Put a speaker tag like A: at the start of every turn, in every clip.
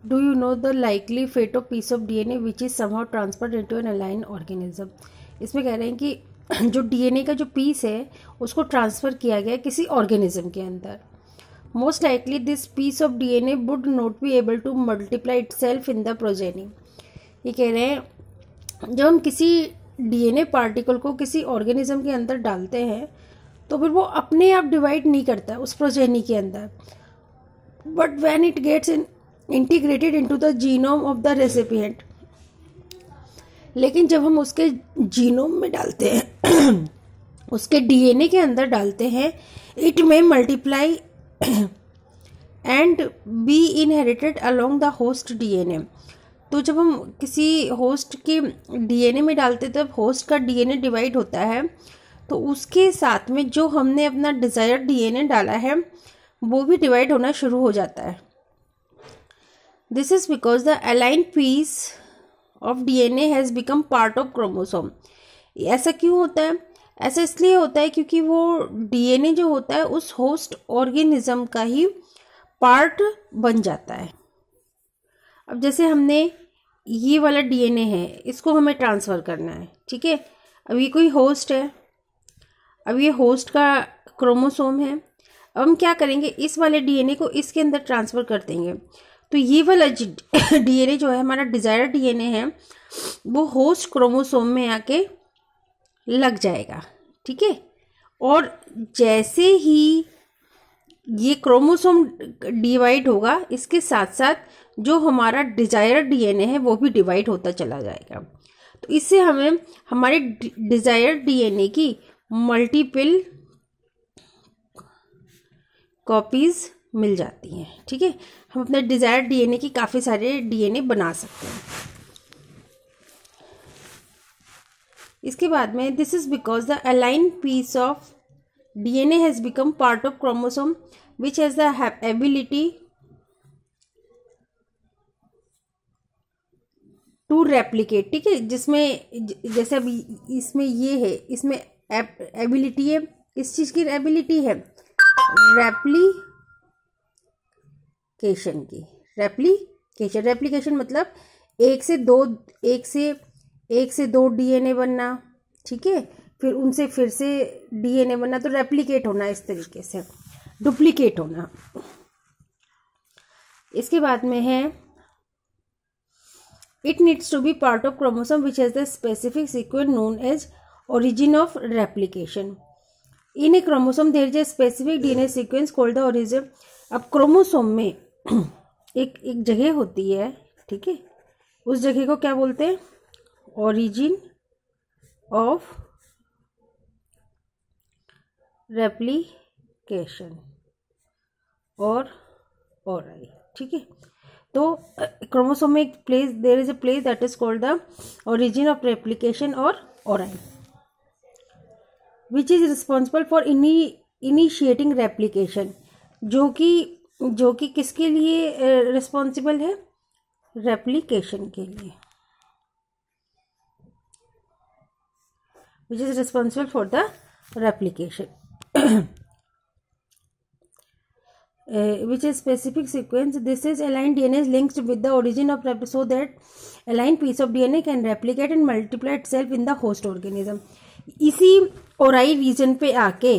A: Do you know the likely fate of piece of DNA which is somehow transferred into an alien organism. इसमें कह रहे हैं कि जो डीएनए का जो पीस है उसको ट्रांसफर किया गया किसी ऑर्गेनिज्म के अंदर। Most likely this piece of DNA would not be able to multiply itself in the progeny. ये कह रहे हैं जब हम किसी डीएनए पार्टिकल को किसी ऑर्गेनिज्म के अंदर डालते हैं तो फिर वो अपने आप डिवाइड नहीं करता उस प्रोजेनी के अंदर, but when it gets integrated into the genome of the recipient. लेकिन जब हम उसके जीनोम में डालते हैं उसके डीएनए के अंदर डालते हैं, इट में multiply and B inherited along the host DNA. तो जब हम किसी होस्ट के डीएनए में डालते हैं तब होस्ट का डीएनए डिवाइड होता है, तो उसके साथ में जो हमने अपना डिजायर्ड डीएनए डाला है वो भी डिवाइड होना शुरू हो जाता है। This is because the alien piece of DNA has become part of chromosome. ऐसा क्यों होता है? ऐसा इसलिए होता है क्योंकि वो डीएनए जो होता है उस होस्ट ऑर्गेनिज्म का ही पार्ट बन जाता है। अब जैसे हमने ये वाला डीएनए है, इसको हमें ट्रांसफ़र करना है, ठीक है। अब ये कोई होस्ट है, अब ये होस्ट का क्रोमोसोम है। अब हम क्या करेंगे, इस वाले डीएनए को इसके अंदर ट्रांसफ़र कर देंगे, तो ये वाला डीएनए जो है हमारा डिजायर्ड डीएनए है वो होस्ट क्रोमोसोम में आके लग जाएगा, ठीक है। और जैसे ही ये क्रोमोसोम डिवाइड होगा, इसके साथ साथ जो हमारा डिजायर्ड डीएनए है वो भी डिवाइड होता चला जाएगा। तो इससे हमें हमारे डिजायर्ड डीएनए की मल्टीपल कॉपीज मिल जाती हैं, ठीक है। हम अपने डिजायर्ड डीएनए की काफ़ी सारे डीएनए बना सकते हैं। इसके बाद में this is because the alien piece of DNA has become part of chromosome which has the ability to replicate, ठीक है। जिसमें जैसे अभी इसमें ये है, इसमें एबिलिटी है, किस चीज़ की एबिलिटी है? रेप्लिकेशन मतलब एक से दो डीएनए बनना, ठीक है। फिर उनसे फिर से डीएनए बनना, तो रेप्लिकेट होना, इस तरीके से डुप्लीकेट होना। इसके बाद में है it needs to be part of chromosome which has the specific sequence known as origin of replication. In a chromosome there is a specific DNA sequence called the origin. अब क्रोमोसोम में एक जगह होती है, ठीक है, उस जगह को क्या बोलते हैं? ओरिजिन ऑफ रेप्लिकेशन और ओराई, ठीक है। तो क्रोमोसोम में एक place, there is a place that is called the origin of replication और ori which is responsible for initiating replication. जो कि किसके लिए रिस्पॉन्सिबल है? रेप्लिकेशन के लिए, which is responsible for the replication which is specific sequence. This is aligned DNA is linked with the origin of replication so that aligned piece of DNA can replicate and multiply itself in the host organism. इसी ओराई reason पे आके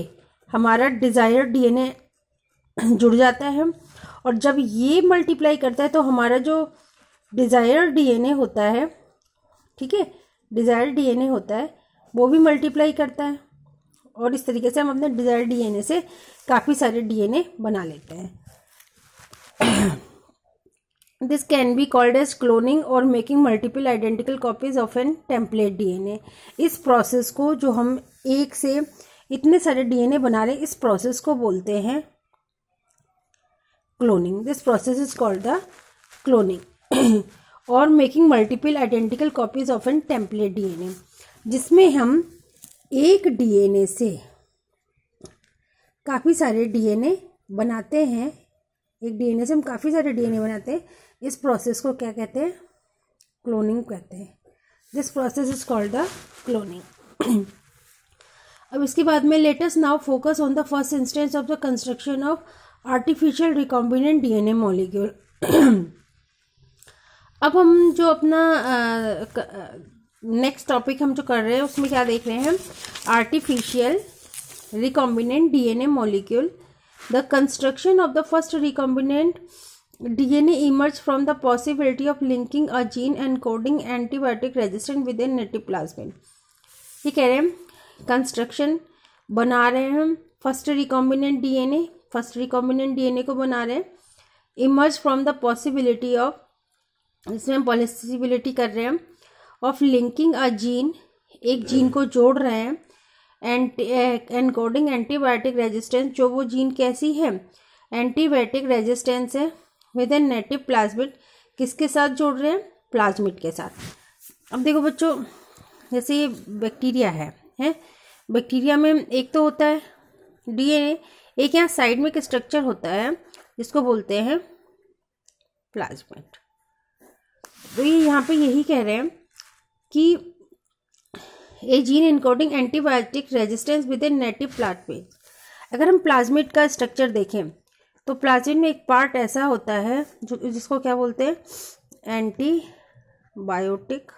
A: हमारा desired DNA जुड़ जाता है, और जब ये मल्टीप्लाई करता है तो हमारा जो डिजायर्ड डीएनए होता है, ठीक है, डिजायर्ड डीएनए होता है वो भी मल्टीप्लाई करता है, और इस तरीके से हम अपने डिजायर्ड डीएनए से काफ़ी सारे डीएनए बना लेते हैं। This can be called as cloning और making multiple identical copies of an template DNA. इस प्रोसेस को, जो हम एक से इतने सारे डीएनए बना रहे हैं, इस प्रोसेस को बोलते हैं cloning. This process is called the cloning और making multiple identical copies of an template DNA, जिसमें हम एक डीएनए से काफ़ी सारे डीएनए बनाते हैं। एक डीएनए से हम काफ़ी सारे डीएनए बनाते हैं। इस प्रोसेस को क्या कहते हैं? क्लोनिंग कहते हैं। This process is called the cloning. अब इसके बाद में let us now focus on the first instance of the construction of artificial recombinant DNA molecule. अब हम जो अपना नेक्स्ट टॉपिक हम जो कर रहे हैं उसमें क्या देख रहे हैं, artificial recombinant DNA molecule. The construction of the first recombinant DNA emerge from the possibility of linking a gene encoding antibiotic resistant with in native plasmid. ये कह रहे हैं कंस्ट्रक्शन बना रहे हैं हम फर्स्ट रिकॉम्बिनेंट डीएनए को बना रहे हैं, emerge from the possibility of, इसमें पॉसिबिलिटी कर रहे हैं ऑफ लिंकिंग अ जीन, एक जीन को जोड़ रहे हैं, एनकोडिंग एंटीबायोटिक रेजिस्टेंस, जो वो जीन कैसी है, एंटीबायोटिक रेजिस्टेंस है, विद इन नेटिव प्लाज्मिड, किसके साथ जोड़ रहे हैं, प्लाज्मिड के साथ। अब देखो बच्चों, जैसे ये बैक्टीरिया है बैक्टीरिया में एक तो होता है डीएनए, एक यहाँ साइड में एक स्ट्रक्चर होता है जिसको बोलते हैं प्लाज्मिड। तो ये यहाँ पे यही कह रहे हैं कि a gene encoding antibiotic resistance within native plasmid. अगर हम प्लाज्मिड का स्ट्रक्चर देखें तो प्लाज्मिड में एक पार्ट ऐसा होता है जो जिसको क्या बोलते हैं, एंटीबायोटिक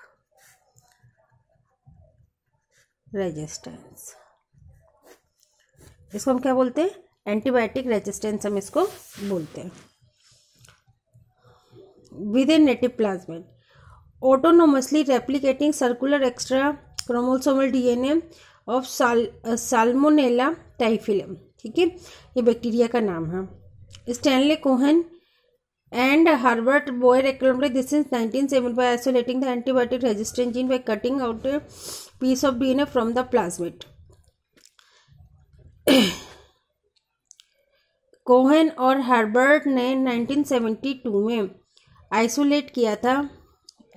A: रेजिस्टेंस। इसको हम क्या बोलते हैं, एंटीबायोटिक रेजिस्टेंस हम इसको बोलते हैं। Within native plasmid autonomously replicating circular extra chromosomal DNA of Salmonella typhimurium. ठीक है, ये बैक्टीरिया का नाम है। Stanley Cohen and Herbert Boyer accomplished this in 1970 by isolating the antibiotic resistant gene by cutting out a piece of DNA from the plasmid. Cohen और Herbert ने 1972 में isolate किया था,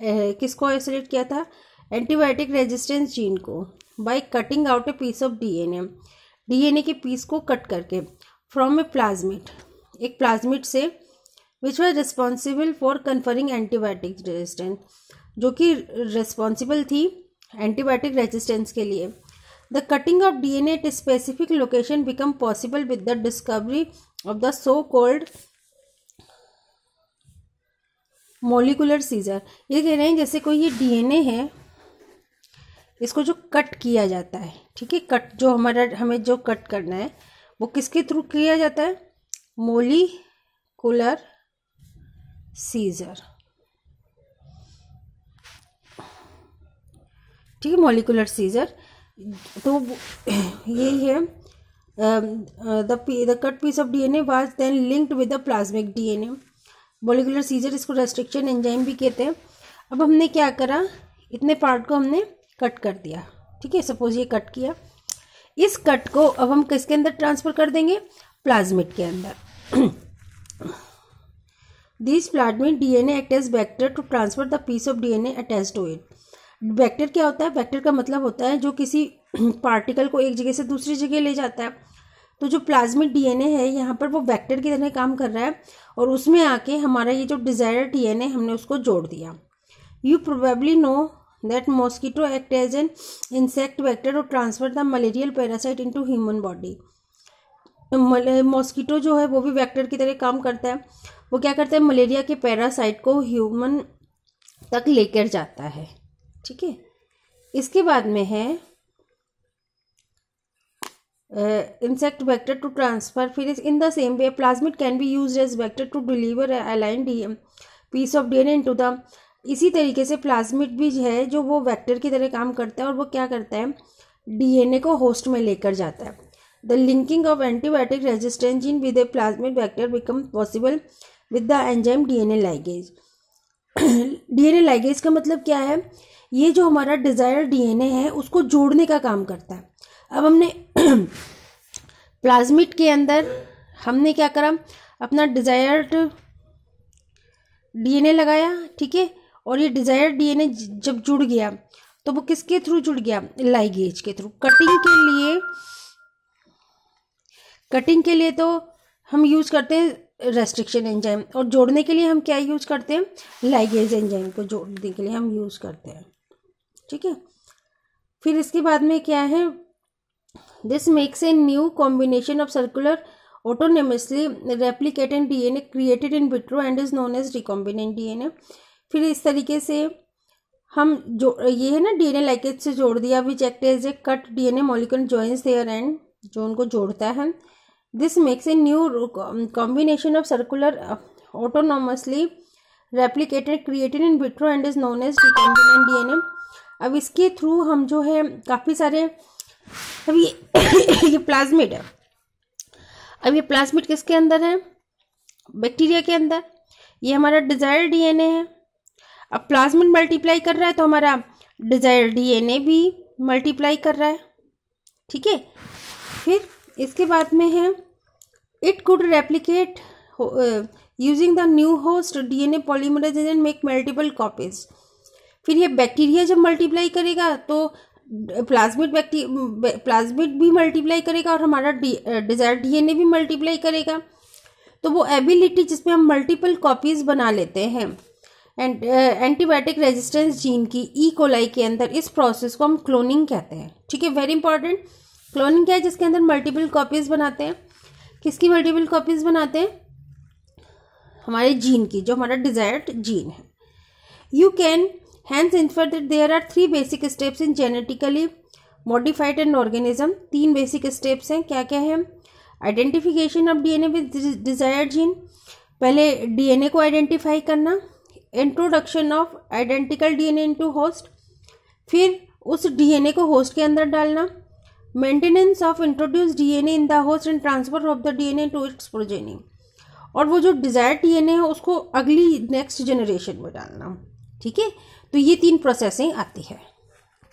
A: किसको आइसोलेट किया था, एंटीबायोटिक रेजिस्टेंस जीन को, by cutting out a piece of DNA के पीस को कट करके, फ्रॉम ए प्लाज्मिड, एक प्लाज्मिड से, which was responsible for conferring antibiotic resistance, जो कि रिस्पॉन्सिबल थी एंटीबायोटिक रेजिस्टेंस के लिए। The cutting of DNA at specific location become possible with the discovery of the so called molecular scissor. ये कह रहे हैं जैसे कोई ये डीएनए है, इसको जो कट किया जाता है, ठीक है, कट जो हमें जो कट करना है वो किसके थ्रू किया जाता है, मॉलिकुलर सीजर। ठीक है, मॉलिकुलर सीजर। तो यही है, the cut piece of DNA was then linked with the plasmid DNA. Molecular scissor, इसको रेस्ट्रिक्शन एंजाइम भी कहते हैं। अब हमने क्या करा, इतने पार्ट को हमने कट कर दिया। ठीक है, सपोज ये कट किया, इस कट को अब हम किसके अंदर ट्रांसफर कर देंगे, प्लाज्मिड के अंदर। These plasmid DNA act as vector to transfer the piece of DNA attached to it. Vector क्या होता है, वेक्टर का मतलब होता है जो किसी पार्टिकल को एक जगह से दूसरी जगह ले जाता है। तो जो प्लाज्मिड डीएनए है यहाँ पर वो वेक्टर की तरह काम कर रहा है, और उसमें आके हमारा ये जो डिजायर्ड डीएनए हमने उसको जोड़ दिया। You probably know that mosquito act as an insect vector to transfer the malarial parasite into human body. Mosquito जो है वो भी वेक्टर की तरह काम करता है। वो क्या करता है, मलेरिया के पैरासाइट को ह्यूमन तक लेकर जाता है। ठीक है, इसके बाद में है इंसेक्ट वेक्टर टू ट्रांसफर। फिर in the same way plasmid can be used as vector to deliver aligned piece of DNA into the. इसी तरीके से प्लाज्मिड भी है जो वो वेक्टर की तरह काम करता है, और वो क्या करता है, डीएनए को होस्ट में लेकर जाता है। The linking of antibiotic resistance gene with A plasmid vector become possible with the enzyme DNA ligase. DNA ligase का मतलब क्या है, ये जो हमारा डिजायर्ड डीएनए है उसको जोड़ने का काम करता है। अब हमने प्लाज्मिड के अंदर हमने क्या करा, अपना डिजायर्ड डीएनए लगाया। ठीक है, और ये डिजायर्ड डीएनए जब जुड़ गया तो वो किसके थ्रू जुड़ गया, लाइगेज के थ्रू। कटिंग के लिए तो हम यूज करते हैं रेस्ट्रिक्शन एंजाइम, और जोड़ने के लिए हम क्या यूज करते हैं, लाइगेज एंजाइम को जोड़ने के लिए हम यूज करते हैं। ठीक है, फिर इसके बाद में क्या है, this makes a new combination of circular autonomously replicating DNA created in vitro and is known as recombinant DNA. फिर इस तरीके से हम जो ये है ना डीएनए लाइकेज से जोड़ दिया, which act as a cut DNA molecule joins their end, जो उनको जोड़ता है। This makes a new combination of circular autonomously replicated created in vitro and is known as recombinant DNA. अब इसके थ्रू हम जो है काफ़ी सारे, अब ये प्लाज्मिड है, अब ये प्लाज्मिड किसके अंदर है, बैक्टीरिया के अंदर, ये हमारा डिजायर्ड डीएनए है। अब प्लाज्मिड मल्टीप्लाई कर रहा है तो हमारा डिजायर्ड डीएनए भी मल्टीप्लाई कर रहा है, ठीक है। फिर इसके बाद में है it could replicate using the new host DNA polymerase and make multiple copies. फिर ये बैक्टीरिया जब मल्टीप्लाई करेगा तो प्लाज्मिड भी मल्टीप्लाई करेगा और हमारा डिजायर्ड डीएनए भी मल्टीप्लाई करेगा। तो वो एबिलिटी जिसमें हम मल्टीपल कॉपीज बना लेते हैं एंड एंटीबायोटिक रेजिस्टेंस जीन की ई कोलाई के अंदर, इस प्रोसेस को हम क्लोनिंग कहते हैं, ठीक है। वेरी इंपॉर्टेंट, क्लोनिंग क्या है, जिसके अंदर मल्टीपल कॉपीज बनाते हैं। किसकी मल्टीपल कॉपीज बनाते हैं, हमारे जीन की, जो हमारा डिजायर्ड जीन है। You can hence infer that there are 3 basic steps in genetically modified an organism। 3 basic steps हैं, क्या क्या है, identification of DNA with desired gene, पहले डीएनए को आइडेंटिफाई करना, introduction of identical DNA into host, फिर उस डीएनए को होस्ट के अंदर डालना, maintenance of introduce DNA in the host and transfer of the DNA to its progeny, और वो जो डिजायर्ड डीएनए है उसको अगली नेक्स्ट जनरेशन में डालना, ठीक है। तो ये 3 प्रोसेसिंग आती है।